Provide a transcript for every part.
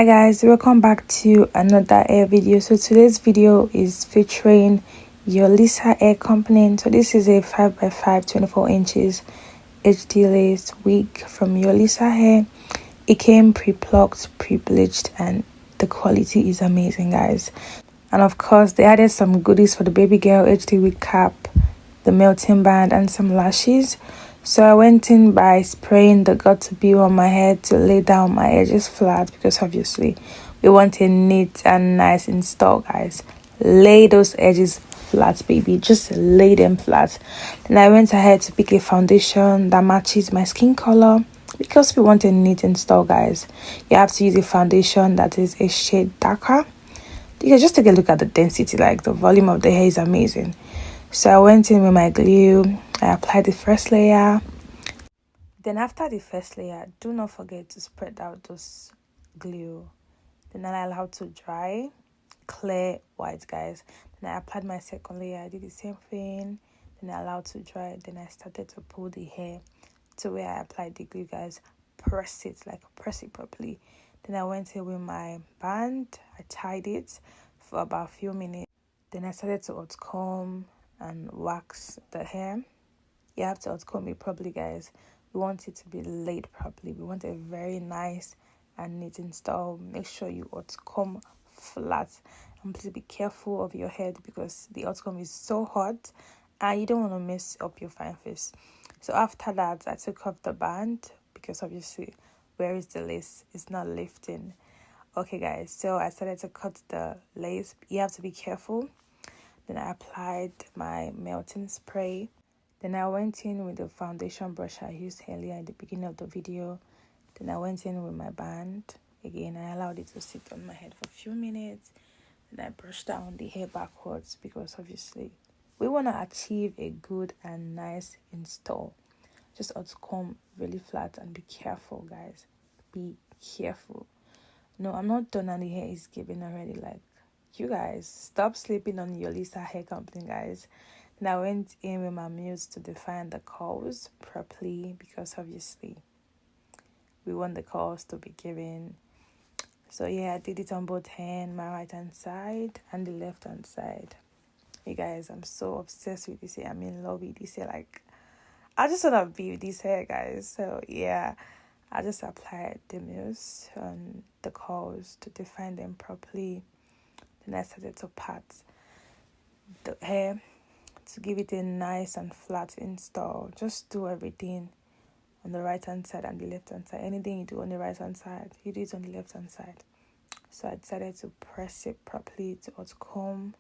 Hi guys, welcome back to another hair video. So today's video is featuring Yolissa hair company. So this is a 5x5 24 inches HD lace wig from Yolissa hair. It came pre-plucked, pre-bleached, and the quality is amazing, guys. And of course they added some goodies for the baby girl: HD wig cap, the melting band, and some lashes. So I went in by spraying the got2b on my head to lay down my edges flat, because obviously we want a neat and nice install, guys. Lay those edges flat, baby, just lay them flat. Then I went ahead to pick a foundation that matches my skin color, because we want a neat install, guys. You have to use a foundation that is a shade darker. You can just take a look at the density, like the volume of the hair is amazing. So I went in with my glue. I applied the first layer. Then after the first layer, do not forget to spread out those glue. Then I allowed to dry, clear white, guys. Then I applied my second layer. I did the same thing. Then I allowed to dry. Then I started to pull the hair to where I applied the glue, guys. Press it properly. Then I went in with my band. I tied it for about a few minutes. Then I started to hot comb and wax the hair. You have to hot comb it properly, guys. We want it to be laid properly. We want a very nice and neat install. Make sure you hot comb flat, and please be careful of your head, because the hot comb is so hot and you don't want to mess up your fine face. So after that, I took off the band, because obviously where is the lace? It's not lifting. Okay, guys, so I started to cut the lace. You have to be careful. Then I applied my melting spray. Then I went in with the foundation brush I used earlier in the beginning of the video. Then I went in with my band. Again, I allowed it to sit on my head for a few minutes. Then I brushed down the hair backwards, because obviously we want to achieve a good and nice install. Just hot comb really flat and be careful, guys. Be careful. No, I'm not done and the hair is giving already. Like, you guys, stop sleeping on Yolissa hair company, guys. And I went in with my mousse to define the curls properly, because obviously we want the curls to be given. So yeah, I did it on both hands, my right hand side and the left hand side. You guys, I'm so obsessed with this hair. I'm in love with this hair. Like, I just want to be with this hair, guys. So yeah, I just applied the mousse on the curls to define them properly. Then I started to pat the hair to give it a nice and flat install. Just do everything on the right hand side and the left hand side. Anything you do on the right hand side, you do it on the left hand side. So I decided to press it properly to hot comb.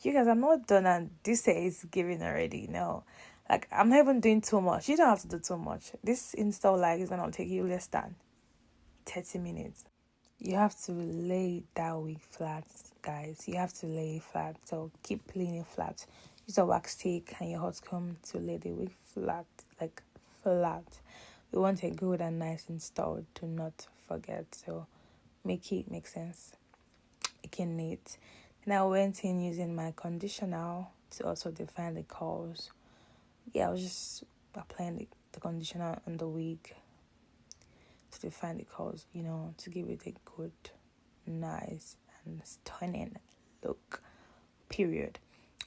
You guys, I'm not done and this hair is giving already. No, like, I'm not even doing too much. You don't have to do too much. This install, like, is gonna take you less than 30 minutes. You have to lay that wig flat, guys. You have to lay it flat. So keep laying it flat. Use a wax stick and your hot comb to lay the wig flat, like flat. We want a good and nice install. Do not forget. So make it make sense. Make it neat. Then I went in using my conditioner to also define the curls. Yeah, I was just applying the conditioner on the wig to define the curls, you know, to give it a good, nice, and stunning look, period.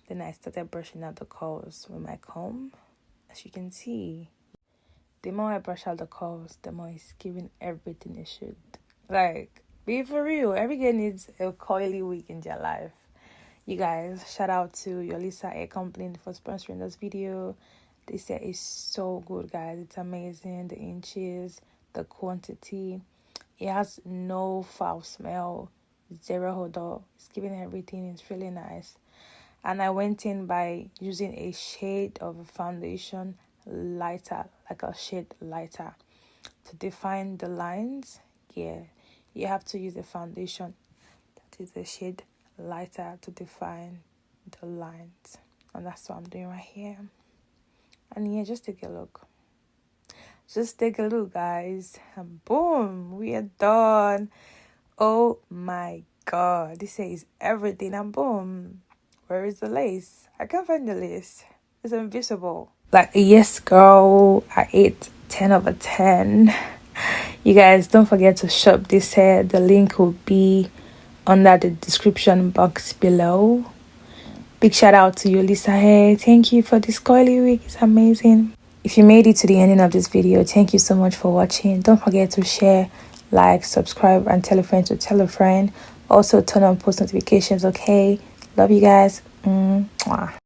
Then I started brushing out the curls with my comb. As you can see, the more I brush out the curls, the more it's giving everything it should. Like, be for real. Every girl needs a coily wig in their life. You guys, shout out to Yolissa hair company for sponsoring this video. This hair is so good, guys. It's amazing. The inches, the quantity. It has no foul smell, zero odor. It's giving everything. It's really nice. And I went in by using a shade of a foundation lighter, like a shade lighter, to define the lines. Yeah, you have to use a foundation that is a shade lighter to define the lines. And that's what I'm doing right here. And yeah, just take a look. Just take a look, guys. And boom, we are done. Oh my god, this hair is everything. And boom, where is the lace? I can't find the lace. It's invisible. Like, yes, girl, I ate 10 over 10. You guys don't forget to shop this hair. The link will be under the description box below. Big shout out to Yolissa hair. Thank you for this coily wig. It's amazing. If you made it to the ending of this video, thank you so much for watching. Don't forget to share, like, subscribe, and tell a friend to tell a friend. Also turn on post notifications. Okay, love you guys. Mwah.